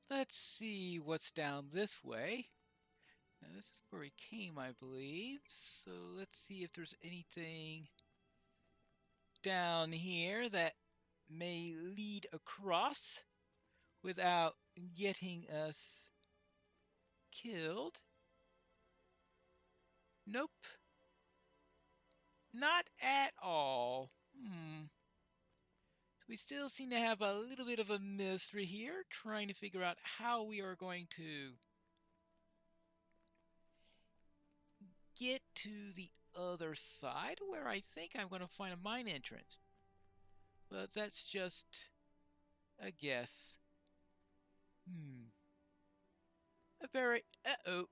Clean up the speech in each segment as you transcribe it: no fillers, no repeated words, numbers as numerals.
let's see what's down this way. Now this is where we came, I believe. So let's see if there's anything down here that may lead across without getting us killed. Nope. Not at all. So we still seem to have a little bit of a mystery here, trying to figure out how we are going to get to the other side, where I think I'm going to find a mine entrance. But that's just a guess. A very... Uh-oh.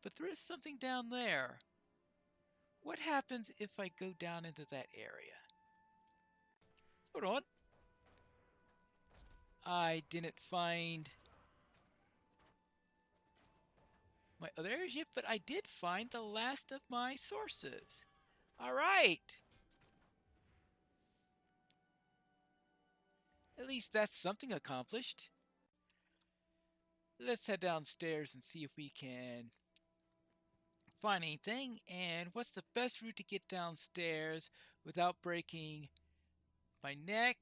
But there is something down there. What happens if I go down into that area? Hold on. I didn't find my other areas yet, but I did find the last of my sources. All right. At least that's something accomplished. Let's head downstairs and see if we can find anything. And what's the best route to get downstairs without breaking my neck,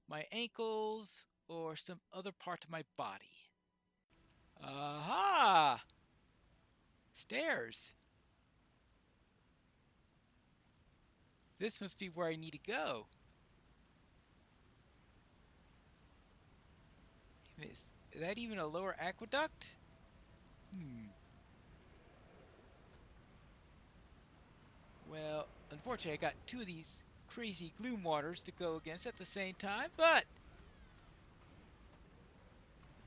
my ankles, or some other part of my body? Aha! Stairs. This must be where I need to go. Is that even a lower aqueduct? Well, unfortunately, I got two of these crazy gloom waters to go against at the same time, but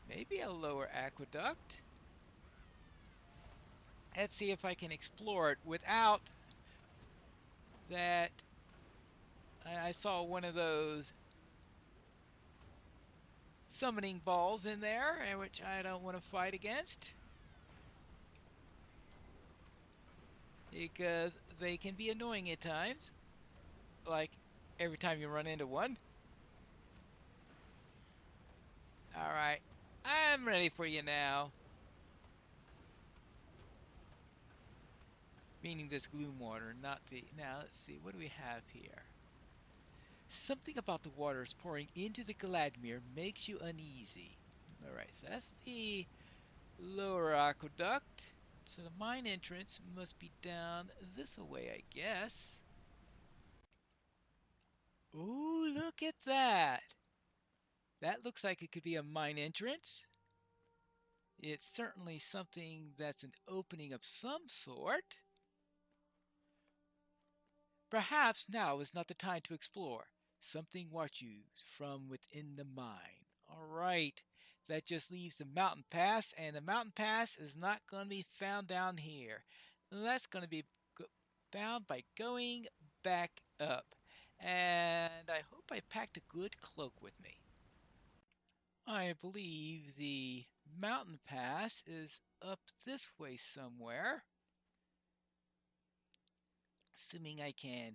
maybe a lower aqueduct. Let's see if I can explore it without that. I saw one of those summoning balls in there, which I don't want to fight against, because they can be annoying at times, like every time you run into one. Alright, I'm ready for you now. Meaning this gloom water, not the... Now, let's see, what do we have here? Something about the waters pouring into the Gladmere makes you uneasy. Alright, so that's the lower aqueduct. So the mine entrance must be down this way, I guess. Ooh, look at that! That looks like it could be a mine entrance. It's certainly something that's an opening of some sort. Perhaps now is not the time to explore. Something watch you from within the mine. Alright, that just leaves the mountain pass, and the mountain pass is not going to be found down here. That's going to be found by going back up. And I hope I packed a good cloak with me. I believe the mountain pass is up this way somewhere. Assuming I can.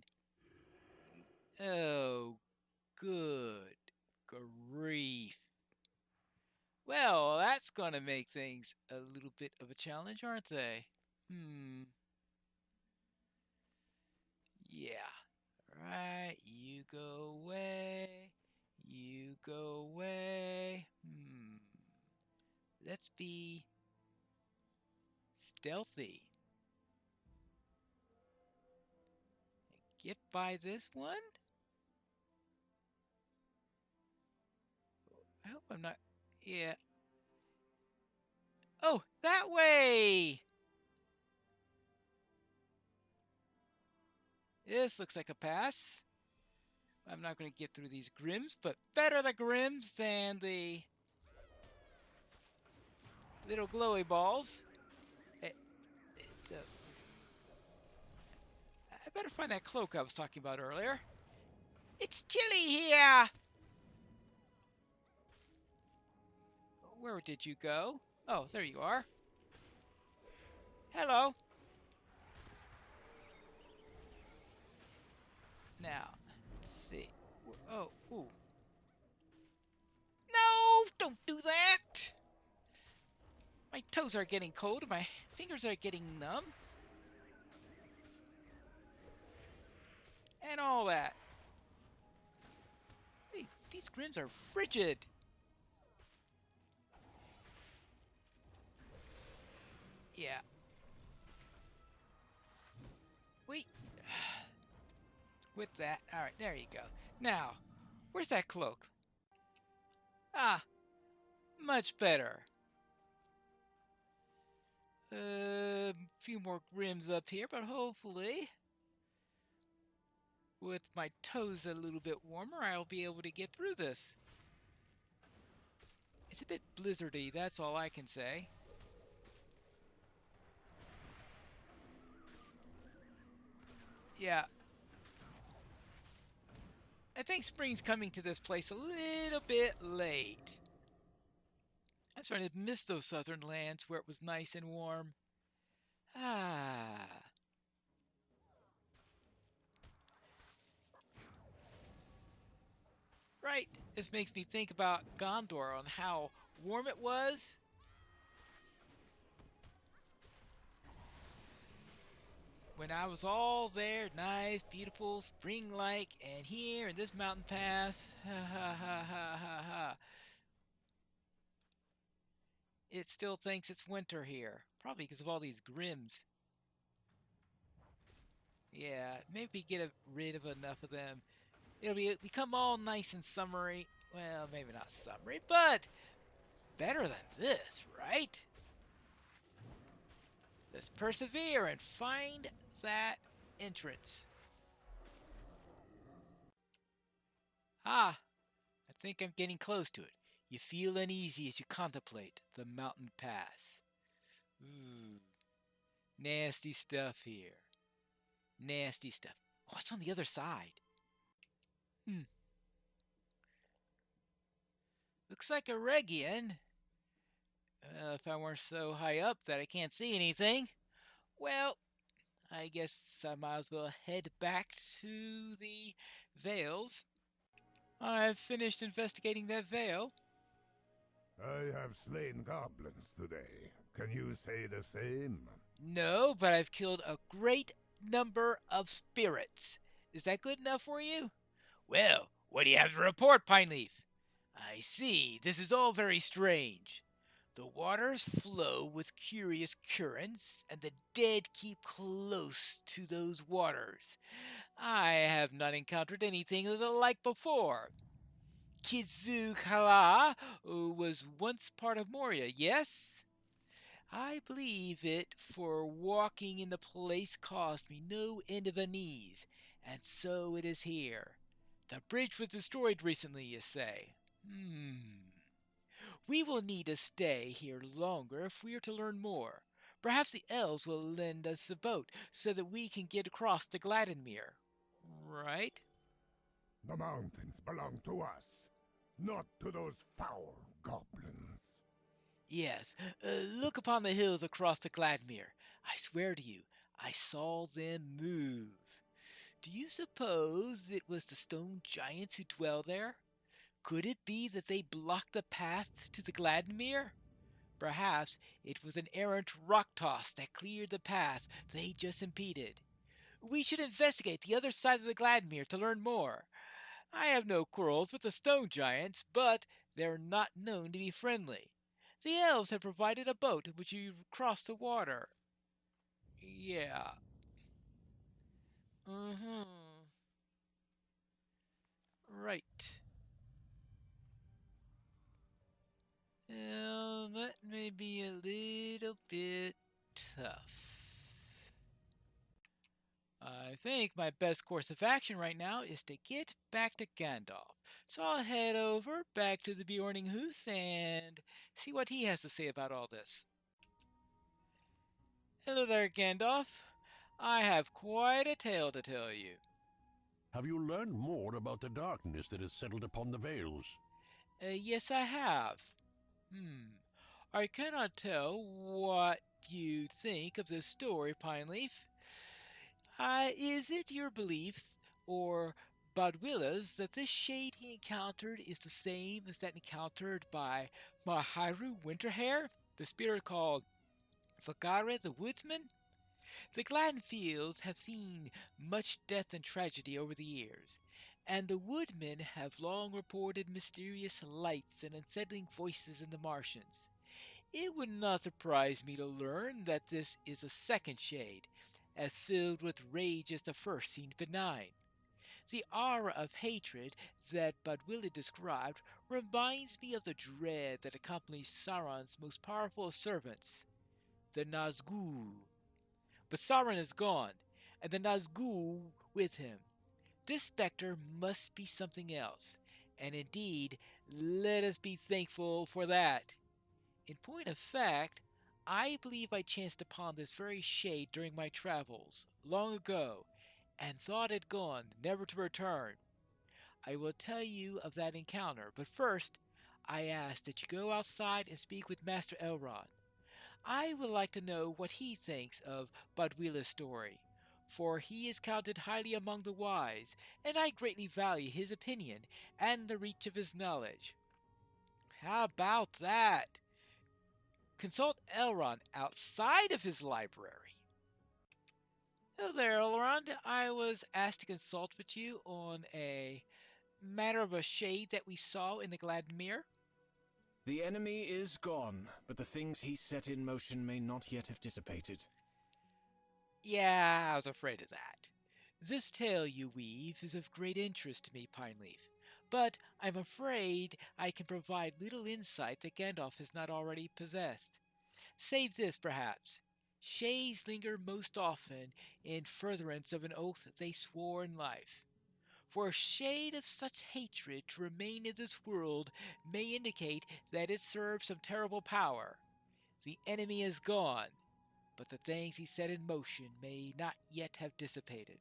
Oh, good grief. Well, that's going to make things a little bit of a challenge, aren't they? Yeah. Right, you go away. You go away. Let's be stealthy. Get by this one? I hope I'm not... Yeah. Oh, that way! This looks like a pass. I'm not going to get through these grims, but better the grims than the little glowy balls. I better find that cloak I was talking about earlier. It's chilly here! Where did you go? Oh, there you are. Hello. Now, let's see. Oh, ooh. toes are getting cold. My fingers are getting numb. And all that. Hey, these grims are frigid. Yeah. Wait. With that. Alright, there you go. Now, where's that cloak? Ah, much better. A few more grims up here, but hopefully, with my toes a little bit warmer, I'll be able to get through this. It's a bit blizzardy, that's all I can say. Yeah. I think spring's coming to this place a little bit late. I'm starting to miss those southern lands where it was nice and warm. Ah. Right. This makes me think about Gondor on how warm it was. When I was all there, nice, beautiful, spring-like, and here in this mountain pass, ha ha ha ha ha ha. It still thinks it's winter here. Probably because of all these grims. Yeah, maybe get rid of enough of them. Become all nice and summery. Well, maybe not summery, but better than this, right? Let's persevere and find that entrance. Ah, I think I'm getting close to it. You feel uneasy as you contemplate the mountain pass. Ooh, nasty stuff here. Nasty stuff. What's on the other side? Looks like a Regian. If I weren't so high up that I can't see anything, well, I guess I might as well head back to the Vales. I've finished investigating that Vale. I have slain goblins today. Can you say the same? No, but I've killed a great number of spirits. Is that good enough for you? Well, what do you have to report, Pineleaf? I see. This is all very strange. The waters flow with curious currents, and the dead keep close to those waters. I have not encountered anything of the like before. Kizukala was once part of Moria, yes? I believe it, for walking in the place caused me no end of unease, and so it is here. The bridge was destroyed recently, you say? We will need to stay here longer if we are to learn more. Perhaps the elves will lend us a boat so that we can get across to Gladdenmere. Right? The mountains belong to us, not to those foul goblins. Yes. Look upon the hills across to Gladmere. I swear to you, I saw them move. Do you suppose it was the stone giants who dwell there? Could it be that they blocked the path to the Gladmere? Perhaps it was an errant rock toss that cleared the path they just impeded. We should investigate the other side of the Gladmere to learn more. I have no quarrels with the stone giants, but they're not known to be friendly. The elves have provided a boat which you cross the water. Yeah. Right. Well, that may be a little bit tough. I think my best course of action right now is to get back to Gandalf. So I'll head over back to the Bjorninghuis and see what he has to say about all this. Hello there, Gandalf. I have quite a tale to tell you. Have you learned more about the darkness that has settled upon the Vales? Yes, I have. I cannot tell what you think of this story, Pineleaf. Is it your belief, or Badwilla's, that this shade he encountered is the same as that encountered by Mahiru Winterhair, the spirit called Vagari the woodsman? The Gladden fields have seen much death and tragedy over the years, and the woodmen have long reported mysterious lights and unsettling voices in the Martians. It would not surprise me to learn that this is a second shade, as filled with rage as the first seemed benign. The aura of hatred that Budwillie described reminds me of the dread that accompanies Sauron's most powerful servants, the Nazgûl. But Sauron is gone, and the Nazgûl with him. This specter must be something else, and indeed, let us be thankful for that. In point of fact, I believe I chanced upon this very shade during my travels, long ago, and thought it gone, never to return. I will tell you of that encounter, but first, I ask that you go outside and speak with Master Elrond. I would like to know what he thinks of Budweila's story, for he is counted highly among the wise, and I greatly value his opinion and the reach of his knowledge. How about that? Consult Elrond outside of his library. Hello there, Elrond. I was asked to consult with you on a matter of a shade that we saw in the Gladmere. The enemy is gone, but the things he set in motion may not yet have dissipated. Yeah, I was afraid of that. This tale you weave is of great interest to me, Pineleaf, but I'm afraid I can provide little insight that Gandalf has not already possessed. Save this, perhaps. Shades linger most often in furtherance of an oath they swore in life. For a shade of such hatred to remain in this world may indicate that it serves some terrible power. The enemy is gone, but the things he set in motion may not yet have dissipated.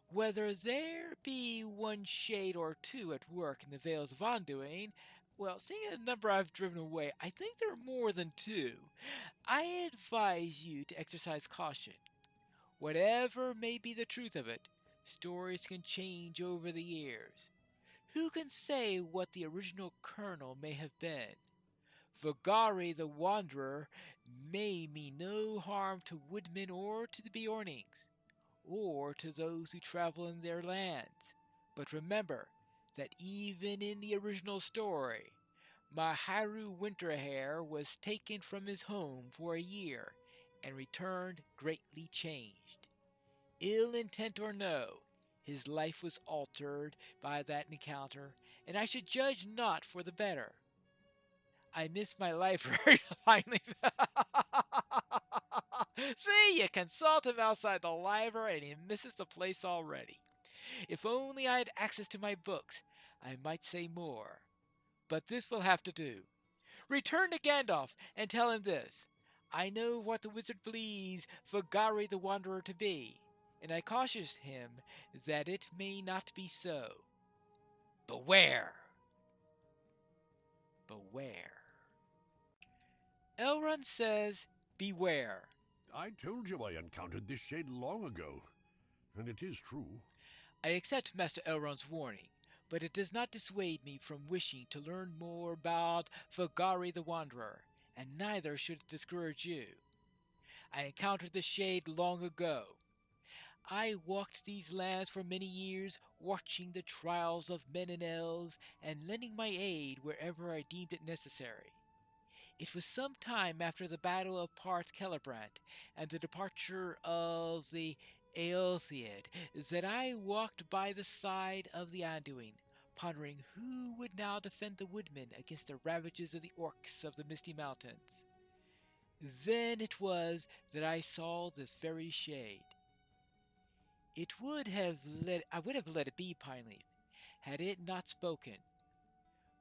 Whether there be one shade or two at work in the Vales of Anduin, well, seeing the number I've driven away, I think there are more than two. I advise you to exercise caution. Whatever may be the truth of it, stories can change over the years. Who can say what the original kernel may have been? Vagari the Wanderer may mean no harm to woodmen or to the Beornings, or to those who travel in their lands. But remember that even in the original story, Maharu Winterhair was taken from his home for a year and returned greatly changed. Ill intent or no, his life was altered by that encounter, and I should judge not for the better. I miss my library finally. See, you consult him outside the library and he misses the place already. If only I had access to my books, I might say more. But this will have to do. Return to Gandalf and tell him this. I know what the wizard believes Vagari the Wanderer to be, and I caution him that it may not be so. Beware! Beware. Elrond says, beware. I told you I encountered this shade long ago, and it is true. I accept Master Elrond's warning, but it does not dissuade me from wishing to learn more about Vagari the Wanderer, and neither should it discourage you. I encountered the shade long ago. I walked these lands for many years, watching the trials of men and elves, and lending my aid wherever I deemed it necessary. It was some time after the Battle of Parth Celebrant and the departure of the Eotheod that I walked by the side of the Anduin, pondering who would now defend the woodmen against the ravages of the orcs of the Misty Mountains. Then it was that I saw this very shade. I would have let it be, Pineleaf, had it not spoken,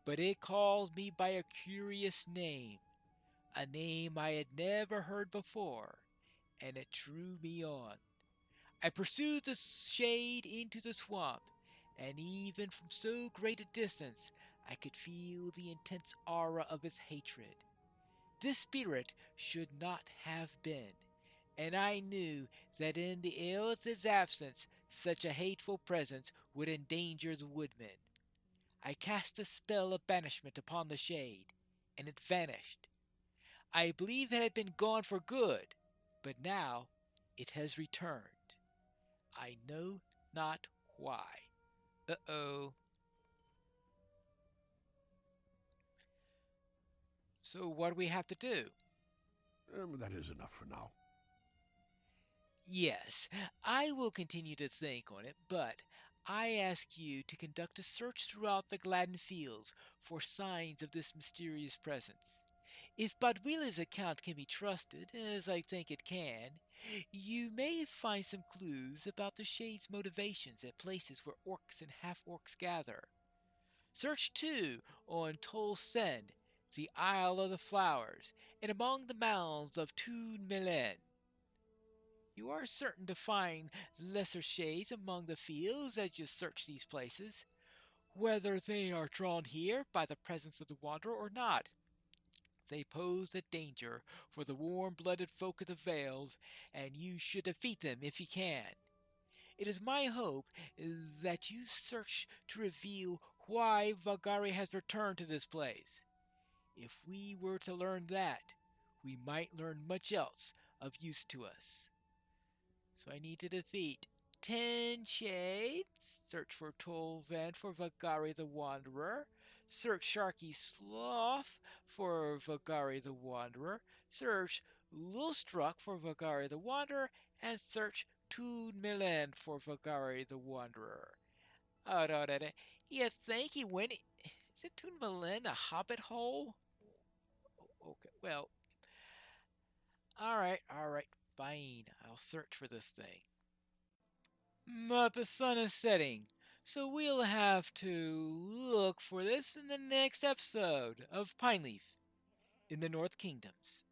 but it called me by a curious name, a name I had never heard before, and it drew me on. I pursued the shade into the swamp, and even from so great a distance I could feel the intense aura of its hatred. This spirit should not have been, and I knew that in the Eoth's absence such a hateful presence would endanger the woodmen. I cast a spell of banishment upon the shade, and it vanished. I believe it had been gone for good, but now it has returned. I know not why. Uh-oh. So what do we have to do? That is enough for now. Yes, I will continue to think on it, but I ask you to conduct a search throughout the Gladden Fields for signs of this mysterious presence. If Badwila's account can be trusted, as I think it can, you may find some clues about the Shade's motivations at places where orcs and half-orcs gather. Search too on Tol Sen, the Isle of the Flowers, and among the mounds of Toon Melen. You are certain to find lesser shades among the fields as you search these places, whether they are drawn here by the presence of the wanderer or not. They pose a danger for the warm-blooded folk of the Vales, and you should defeat them if you can. It is my hope that you search to reveal why Vagari has returned to this place. If we were to learn that, we might learn much else of use to us. So I need to defeat 10 shades. Search for Tolvan for Vagari the Wanderer. Search Sharky Sloth for Vagari the Wanderer. Search Lulstruck for Vagari the Wanderer. And search Toon Milan for Vagari the Wanderer. Oh, no, no, no. You think he went? Is it Toon Milan a hobbit hole? Okay, well, all right, fine. I'll search for this thing. But the sun is setting, so we'll have to look for this in the next episode of Pineleaf in the North Kingdoms.